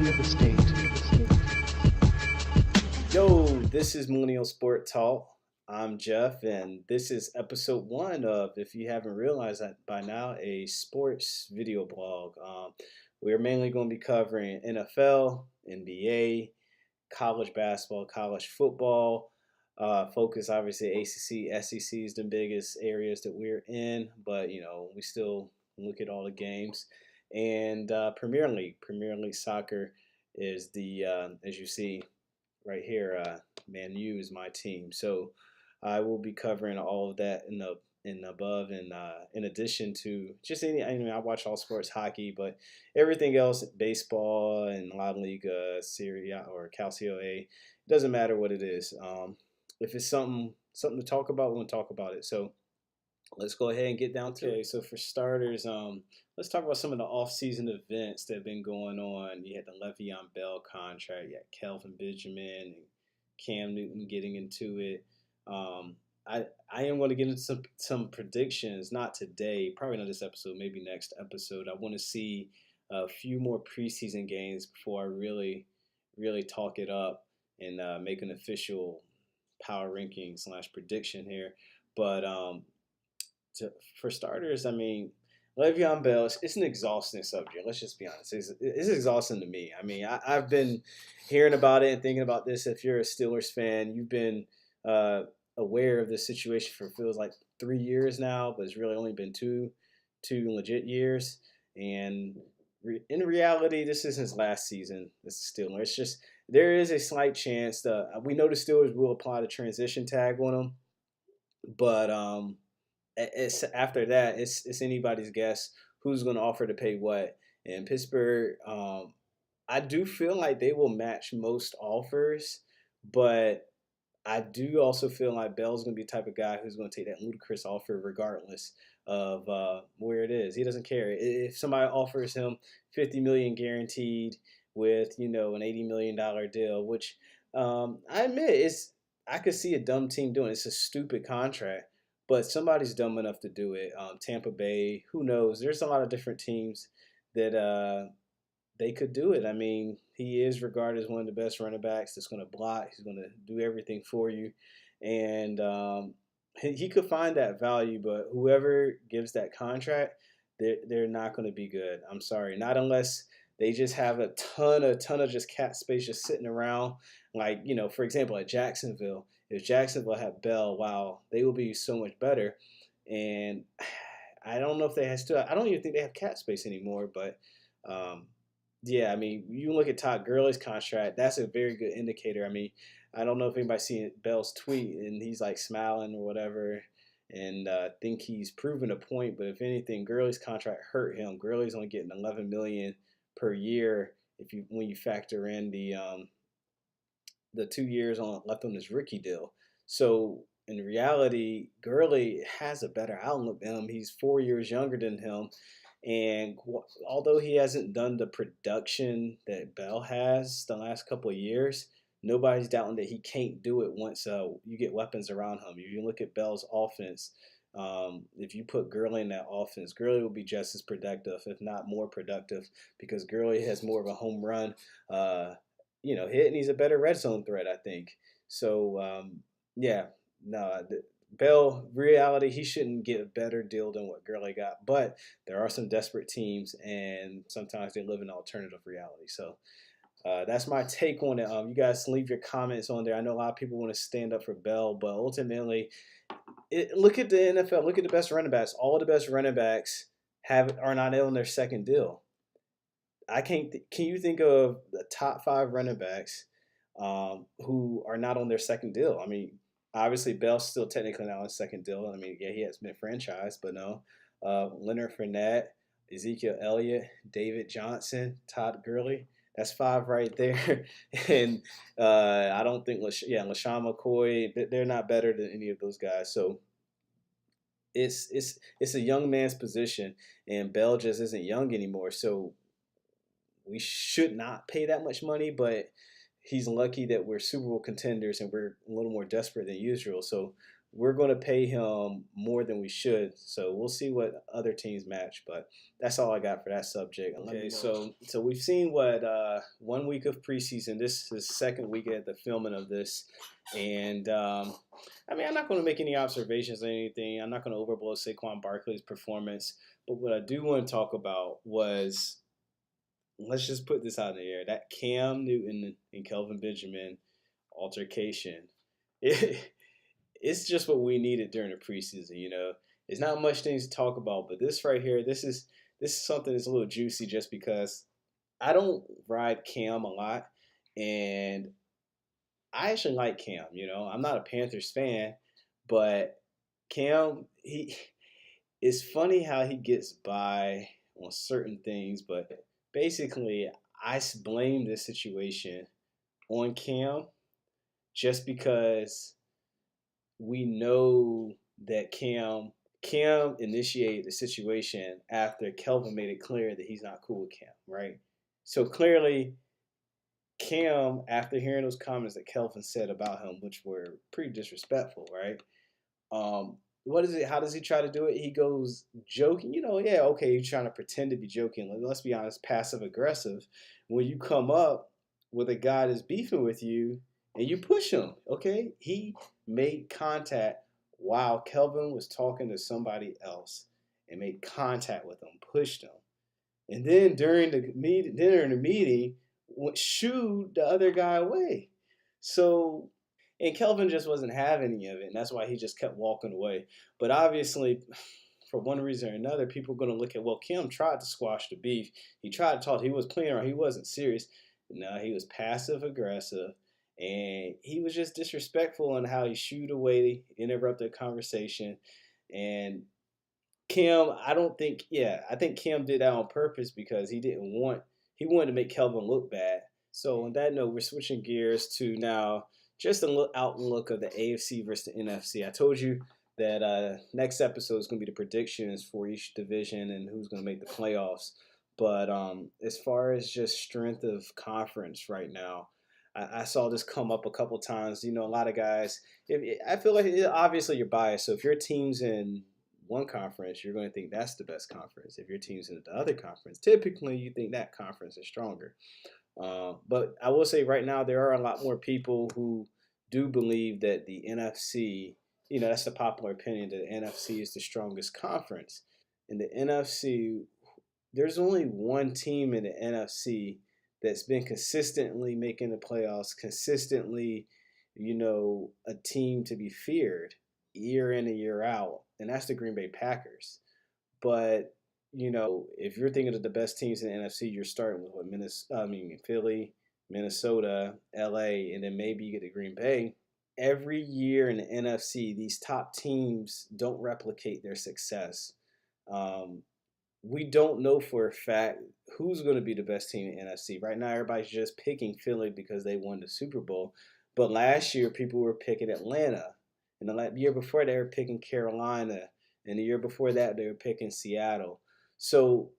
of the state. Yo, this is Millennial Sport Talk. I'm Jeff, and this is episode one of, if you haven't realized that by now, a sports video blog. We're mainly going to be covering NFL, NBA, college basketball, college football. Focus obviously ACC, SEC is the biggest areas that we're in, but we still look at all the games. And Premier League soccer is the as you see right here, Man U is my team. So I will be covering all of that in above, and in addition to just any. I mean, I watch all sports, hockey, but everything else, baseball and La Liga, Serie A or Calcio A, it doesn't matter what it is. If it's something to talk about, we're gonna talk about it. So let's go ahead and get down to it. So for starters, let's talk about some of the off-season events that have been going on. You had the Le'Veon Bell contract, you had Kelvin Benjamin and Cam Newton getting into it. I am going to get into some predictions, not today, probably not this episode, maybe next episode. I want to see a few more preseason games before I really talk it up and make an official power ranking slash prediction here. But for starters, I mean, Le'Veon Bell, it's an exhausting subject. Let's just be honest. It's exhausting to me. I mean, I've been hearing about it and thinking about this. If you're a Steelers fan, you've been aware of this situation for feels like 3 years now, but it's really only been two legit years. And in reality, this isn't his last season. It's Steelers. It's just there is a slight chance that we know the Steelers will apply the transition tag on him, but it's after that, it's anybody's guess who's going to offer to pay what. And Pittsburgh, I do feel like they will match most offers, but I do also feel like Bell's going to be the type of guy who's going to take that ludicrous offer regardless of where it is. He doesn't care if somebody offers him 50 million guaranteed with an $80 million deal, which I admit is I could see a dumb team doing. It's a stupid contract, but somebody's dumb enough to do it. Tampa Bay, who knows? There's a lot of different teams that they could do it. I mean, he is regarded as one of the best running backs that's going to block. He's going to do everything for you. And he could find that value, but whoever gives that contract, they're not going to be good. I'm sorry. Not unless they just have a ton of just cap space just sitting around. Like, for example, at Jacksonville, if Jacksonville had Bell, wow, they will be so much better. And I don't know if they have still. I don't even think they have cap space anymore. But yeah, I mean, you look at Todd Gurley's contract. That's a very good indicator. I mean, I don't know if anybody's seen Bell's tweet and he's like smiling or whatever, and think he's proven a point. But if anything, Gurley's contract hurt him. Gurley's only getting 11 million per year when you factor in the 2 years left on his rookie deal. So in reality, Gurley has a better outlook than him. He's 4 years younger than him. And although he hasn't done the production that Bell has the last couple of years, nobody's doubting that he can't do it once you get weapons around him. If you look at Bell's offense, if you put Gurley in that offense, Gurley will be just as productive, if not more productive, because Gurley has more of a home run hit, and he's a better red zone threat, I think. So, yeah, no, Bell, reality, he shouldn't get a better deal than what Gurley got. But there are some desperate teams, and sometimes they live in alternative reality. So that's my take on it. You guys leave your comments on there. I know a lot of people want to stand up for Bell, but ultimately, look at the NFL. Look at the best running backs. All the best running backs are not on their second deal. I can't. Can you think of the top 5 running backs who are not on their second deal? I mean, obviously Bell's still technically not on his second deal. I mean, yeah, he has been franchised, but no. Leonard Fournette, Ezekiel Elliott, David Johnson, Todd Gurley. That's 5 right there. And I don't think LaShawn McCoy. They're not better than any of those guys. So it's a young man's position, and Bell just isn't young anymore. So we should not pay that much money, but he's lucky that we're Super Bowl contenders and we're a little more desperate than usual. So we're going to pay him more than we should. So we'll see what other teams match. But that's all I got for that subject. Okay, so we've seen what 1 week of preseason. This is second week at the filming of this, and I mean, I'm not going to make any observations or anything. I'm not going to overblow Saquon Barkley's performance. But what I do want to talk about was, let's just put this out in the air, that Cam Newton and Kelvin Benjamin altercation. It, it's just what we needed during the preseason. It's not much things to talk about, but this right here, this is something that's a little juicy, just because I don't ride Cam a lot, and I actually like Cam. I'm not a Panthers fan, but Cam, it's funny how he gets by on certain things, but basically, I blame this situation on Cam, just because we know that Cam initiated the situation after Kelvin made it clear that he's not cool with Cam, right? So clearly, Cam, after hearing those comments that Kelvin said about him, which were pretty disrespectful, right? What is it? How does he try to do it? He goes joking, yeah, okay, he's trying to pretend to be joking. Let's be honest, passive aggressive. When you come up with a guy that's beefing with you and you push him, okay? He made contact while Kelvin was talking to somebody else, and made contact with him, pushed him. And then during the meeting, shooed the other guy away. So, and Kelvin just wasn't having any of it, and that's why he just kept walking away. But obviously, for one reason or another, people are going to look at, well, Kim tried to squash the beef. He tried to talk. He was playing around. He wasn't serious. No, he was passive aggressive, and he was just disrespectful in how he shooed away, interrupted the conversation, and Kim, I don't think, yeah, I think Kim did that on purpose because he wanted to make Kelvin look bad. So on that note, we're switching gears to now just a outlook of the AFC versus the NFC. I told you that next episode is going to be the predictions for each division and who's going to make the playoffs. But as far as just strength of conference right now, I saw this come up a couple times. A lot of guys. I feel like obviously you're biased. So if your team's in one conference, you're going to think that's the best conference. If your team's in the other conference, typically you think that conference is stronger. But I will say right now there are a lot more people who do believe that the NFC, that's the popular opinion, that the NFC is the strongest conference. In the NFC, there's only one team in the NFC that's been consistently making the playoffs, consistently, a team to be feared year in and year out, and that's the Green Bay Packers. But if you're thinking of the best teams in the NFC, you're starting with Philly, Minnesota, LA, and then maybe you get to Green Bay. Every year in the NFC, these top teams don't replicate their success. We don't know for a fact who's going to be the best team in the NFC. Right now, everybody's just picking Philly because they won the Super Bowl. But last year, people were picking Atlanta. And the year before, they were picking Carolina. And the year before that, they were picking Seattle. So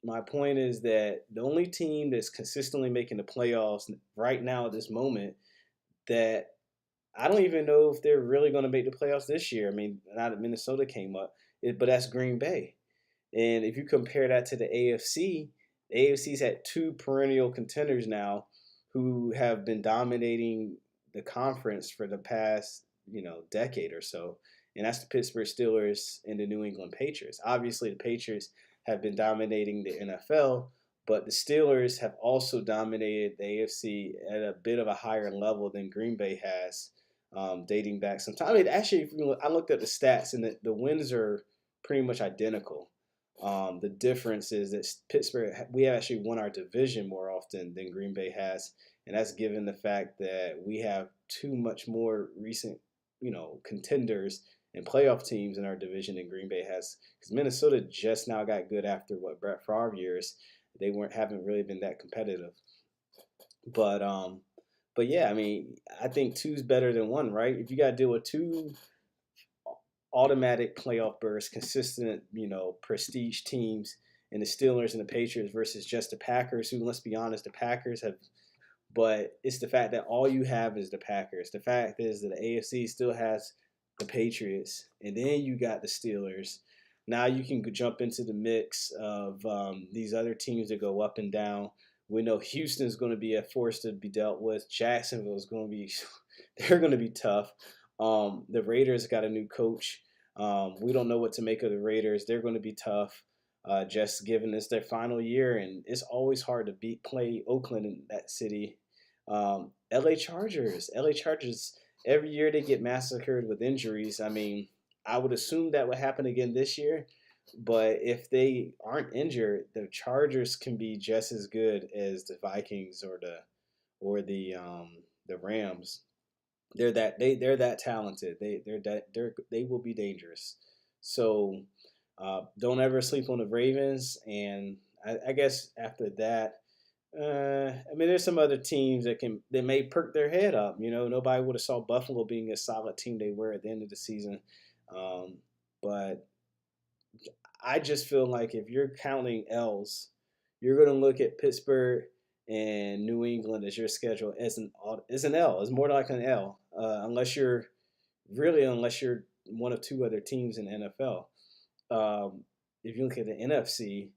my point is that the only team that's consistently making the playoffs right now at this moment, that I don't even know if they're really going to make the playoffs this year. I mean, now that Minnesota came up, but that's Green Bay. And if you compare that to the AFC's had two perennial contenders now who have been dominating the conference for the past, decade or so. And that's the Pittsburgh Steelers and the New England Patriots. Obviously, the Patriots have been dominating the NFL, but the Steelers have also dominated the AFC at a bit of a higher level than Green Bay has, dating back some time. I mean, actually, I looked at the stats, and the wins are pretty much identical. The difference is that Pittsburgh, we have actually won our division more often than Green Bay has, and that's given the fact that we have too much more recent, contenders and playoff teams in our division than Green Bay has. Because Minnesota just now got good after what Brett Favre years. They haven't really been that competitive. But yeah, I mean, I think two's better than one, right? If you got to deal with two automatic playoff berths, consistent, prestige teams, and the Steelers and the Patriots versus just the Packers, who, let's be honest, the Packers have. But it's the fact that all you have is the Packers. The fact is that the AFC still has the Patriots, and then you got the Steelers. Now you can jump into the mix of these other teams that go up and down. We know Houston's going to be a force to be dealt with. Jacksonville is going to be, they're going to be tough. The Raiders got a new coach. We don't know what to make of the Raiders. They're going to be tough. Just given this their final year, and it's always hard to play Oakland in that city. LA Chargers. LA Chargers, every year they get massacred with injuries. I mean, I would assume that would happen again this year. But if they aren't injured, the Chargers can be just as good as the Vikings or the Rams. They're that talented. They will be dangerous. So don't ever sleep on the Ravens. And I guess after that, I mean, there's some other teams that may perk their head up. You know, nobody would have saw Buffalo being a solid team they were at the end of the season. But I just feel like if you're counting L's, you're going to look at Pittsburgh and New England as your schedule as an L. It's more like an L, unless you're one of two other teams in the NFL. If you look at the NFC,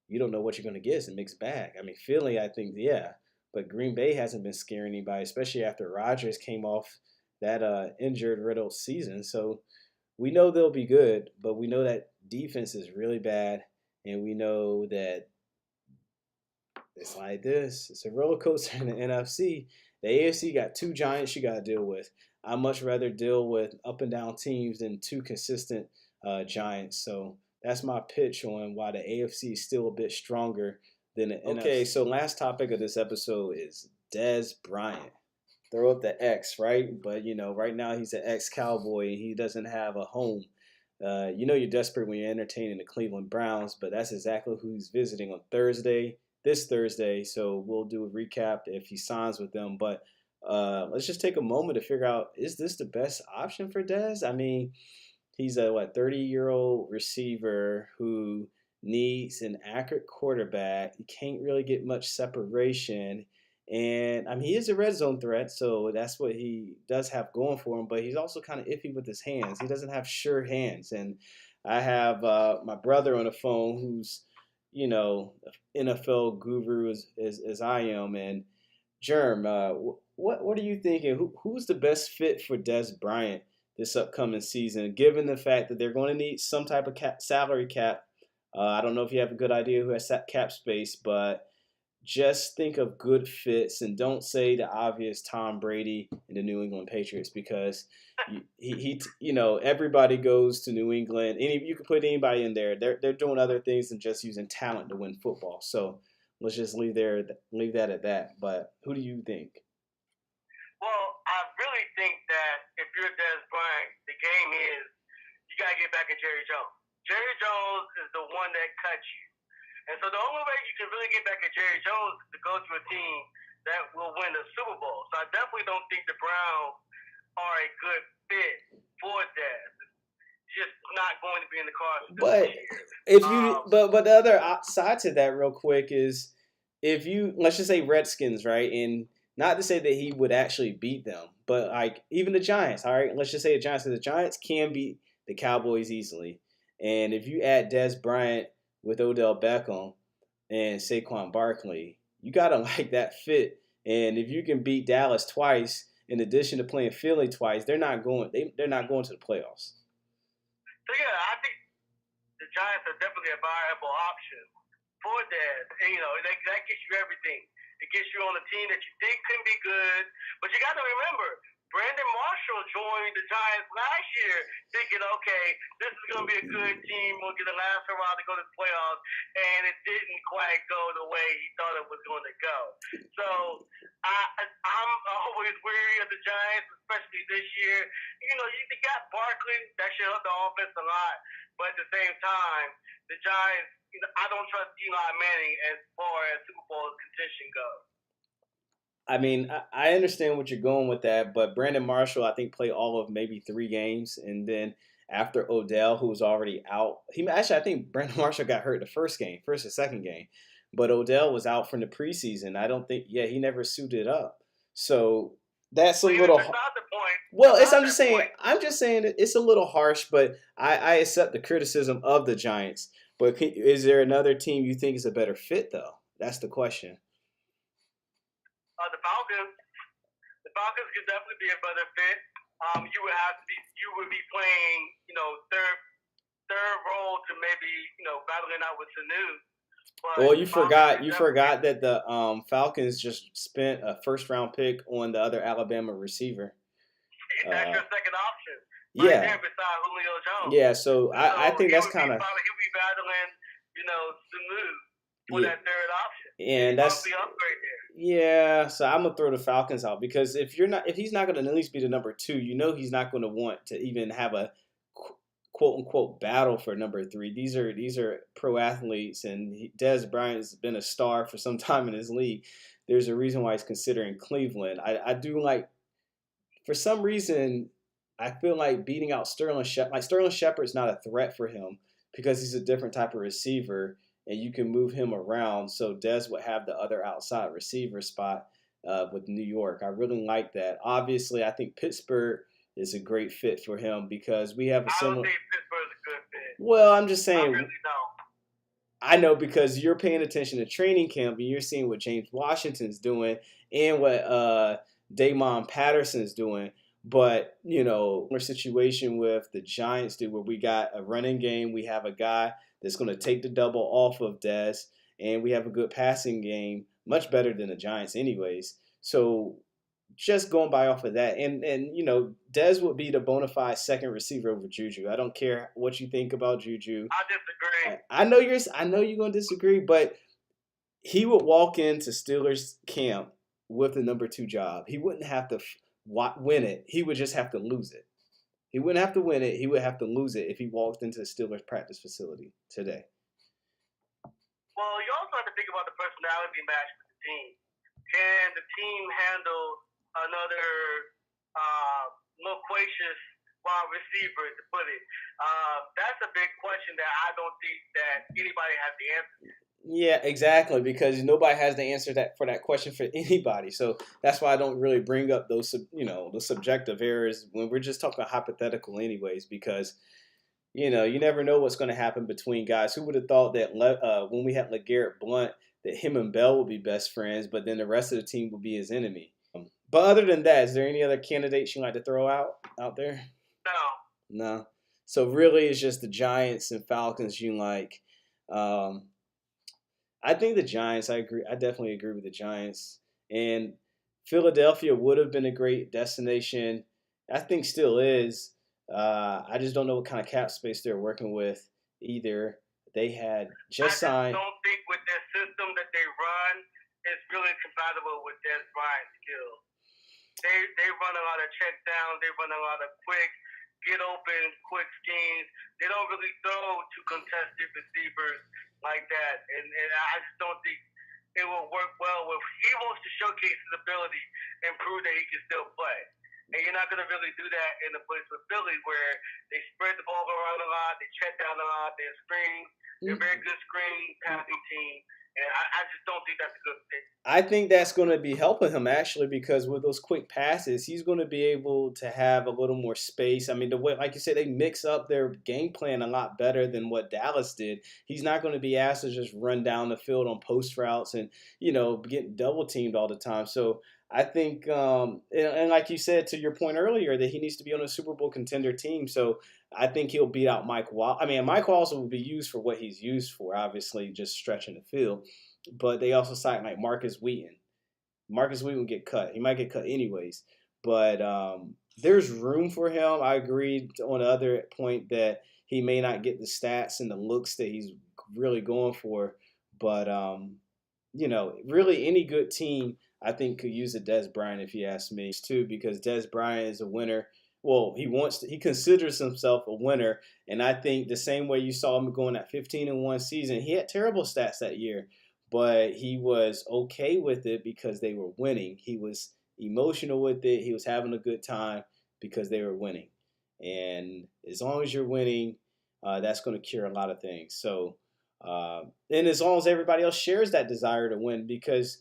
you don't know what you're going to get. It's a mixed bag. I mean, Philly, I think, yeah, but Green Bay hasn't been scaring anybody, especially after Rodgers came off that injured riddled season. So we know they'll be good, but we know that defense is really bad, and we know that it's like this. It's a roller coaster in the NFC. The AFC got two giants you got to deal with. I much rather deal with up and down teams than two consistent giants. So that's my pitch on why the AFC is still a bit stronger than the NFC. Okay, so last topic of this episode is Dez Bryant. Throw up the X, right? But you know, right now he's an ex-Cowboy and he doesn't have a home. You know you're desperate when you're entertaining the Cleveland Browns, but that's exactly who he's visiting on this Thursday. So we'll do a recap if he signs with them. But let's just take a moment to figure out, is this the best option for Dez? I mean, he's a 30-year-old receiver who needs an accurate quarterback. He can't really get much separation. And I mean, he is a red zone threat, so that's what he does have going for him. But he's also kind of iffy with his hands. He doesn't have sure hands. And I have my brother on the phone, who's NFL guru as I am. And Germ, what are you thinking? Who's the best fit for Dez Bryant this upcoming season, given the fact that they're going to need some type of salary cap? I don't know if you have a good idea who has cap space, but just think of good fits and don't say the obvious Tom Brady and the New England Patriots, because everybody goes to New England. You can put anybody in there. They're doing other things than just using talent to win football. So let's just leave that at that. But who do you think? Well, I really think that if you're Dez Bryant, the game is you got to get back at Jerry Jones. Jerry Jones is the one that cuts you. And so the only way you can really get back at Jerry Jones is to go to a team that will win the Super Bowl. So I definitely don't think the Browns are a good fit for Dez. Just not going to be in the cards. But but the other side to that, real quick, is if you, let's just say Redskins, right? And not to say that he would actually beat them, but like even the Giants, all right? Let's just say the Giants, because the Giants can beat the Cowboys easily. And if you add Dez Bryant with Odell Beckham and Saquon Barkley, you gotta like that fit. And if you can beat Dallas twice, in addition to playing Philly twice, they're not going to the playoffs. So yeah, I think the Giants are definitely a viable option for Dez. And that gets you everything. It gets you on a team that you think can be good, but you got to remember, Brandon Marshall joined the Giants last year thinking, okay, this is going to be a good team. We'll get the last hurrah to go to the playoffs. And it didn't quite go the way he thought it was going to go. So I'm always weary of the Giants, especially this year. You got Barkley. That should help the offense a lot. But at the same time, the Giants, I don't trust Eli Manning as far as Super Bowl contention goes. I mean, I understand what you're going with that, but Brandon Marshall, I think, played all of maybe 3 games, and then after Odell, who was already out, I think Brandon Marshall got hurt the first or second game, but Odell was out from the preseason. I don't think, he never suited up. So that's a little. That's not the point. Well, Besides I'm just that saying. point, I'm just saying it's a little harsh, but I accept the criticism of the Giants. But is there another team you think is a better fit, though? That's the question. the Falcons. The Falcons could definitely be a better fit. You would be playing, third role to maybe, battling out with Sanu. But Well, the Falcons could you definitely, forgot that the Falcons just spent a first round pick on the other Alabama receiver. that's Uh, your second option right yeah, there beside Julio Jones. yeah. So So I think that's kind of he'll be battling, Sanu for yeah, that third option. And he and probably that's upgrade there. yeah. So I'm gonna throw the Falcons out because if he's not gonna at least be the number two, he's not gonna want to even have a quote unquote battle for number three. These are pro athletes, and Dez Bryant has been a star for some time in his league. There's a reason why he's considering Cleveland. I do like for some reason I feel like beating out Sterling Shepard. Like Sterling Shepard's not a threat for him because he's a different type of receiver, and you can move him around. So Dez would have the other outside receiver spot with New York. I really like that. Obviously, I think Pittsburgh is a great fit for him because we have a I don't similar. think Pittsburgh's a good fit. Well, I'm just I saying. really don't. I know because you're paying attention to training camp and you're seeing what James Washington's doing and what Damon Patterson's doing. But, our situation with the Giants do where we got a running game. We have a guy that's going to take the double off of Dez, and we have a good passing game, much better than the Giants anyways. So just going by off of that, and Dez would be the bona fide second receiver over Juju. I don't care what you think about Juju. I disagree. I know you're gonna disagree, but he would walk into Steelers camp with the number two job. He wouldn't have to win it. He would just have to lose it. He wouldn't have to win it. He would have to lose it if he walked into the Steelers practice facility today. Well, you also have to think about the personality match with the team. Can the team handle another loquacious wide receiver, to put it? That's a big question that I don't think that anybody has the answer to. Yeah, exactly. Because nobody has the answer for that question for anybody. So that's why I don't really bring up those, the subjective errors when we're just talking hypothetical, anyways. Because you never know what's going to happen between guys. Who would have thought that when we had LeGarrette Blount, that him and Bell would be best friends, but then the rest of the team would be his enemy. But other than that, is there any other candidates you like to throw out there? No. No. So really, it's just the Giants and Falcons you like. I think the Giants. I agree. I definitely agree with the Giants. And Philadelphia would have been a great destination. I think still is. I just don't know what kind of cap space they're working with either. They had just signed. I don't think with their system that they run, it's really compatible with Dez Bryant's skills. They run a lot of check downs. They run a lot of quick get open, quick schemes. They don't really throw to contested receivers like that, and I just don't think it will work well with. He wants to showcase his ability and prove that he can still play. And you're not going to really do that in a place with Philly where they spread the ball around a lot, they check down a lot, they screen. They're a very good screen passing team. And I just don't think that's a good fit. I think that's going to be helping him actually because with those quick passes, he's going to be able to have a little more space. I mean, the way, like you said, they mix up their game plan a lot better than what Dallas did. He's not going to be asked to just run down the field on post routes and get double teamed all the time. So I think, and like you said to your point earlier, that he needs to be on a Super Bowl contender team. So I think he'll beat out Mike Wallace. I mean, Mike Wallace will be used for what he's used for, obviously, just stretching the field. But they also signed like Marcus Wheaton. Marcus Wheaton will get cut. He might get cut anyways. But there's room for him. I agreed on the other point that he may not get the stats and the looks that he's really going for. But, really any good team, I think, could use a Dez Bryant if you ask me, too, because Dez Bryant is a winner. Well, he considers himself a winner, and I think the same way you saw him going at 15-1 season, he had terrible stats that year, but he was okay with it because they were winning. He was emotional with it. He was having a good time because they were winning, and as long as you're winning, that's going to cure a lot of things. So, and as long as everybody else shares that desire to win, because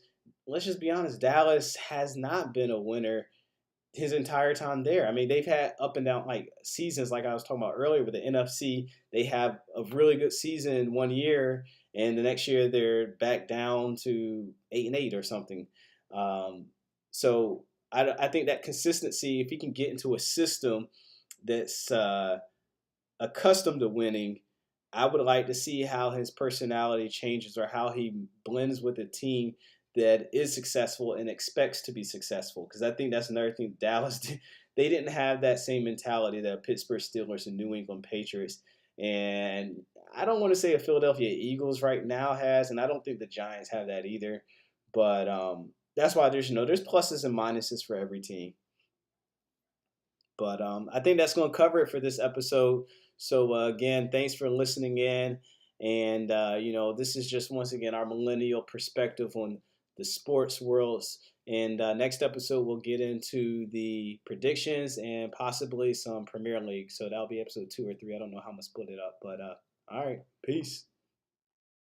let's just be honest, Dallas has not been a winner his entire time there. I mean, they've had up and down like seasons, like I was talking about earlier with the NFC. They have a really good season one year, and the next year they're back down to 8-8 or something. Um, so I think that consistency, if he can get into a system that's accustomed to winning, I would like to see how his personality changes or how he blends with a team that is successful and expects to be successful. Because I think that's another thing Dallas did. They didn't have that same mentality that Pittsburgh Steelers and New England Patriots, and I don't want to say a Philadelphia Eagles right now has, and I don't think the Giants have that either. But that's why there's pluses and minuses for every team. But I think that's going to cover it for this episode. So again, thanks for listening in. And this is just once again our millennial perspective on the sports worlds. And next episode we'll get into the predictions and possibly some Premier League. So that'll be episode 2 or 3. I don't know how I'm gonna split it up, but all right, peace.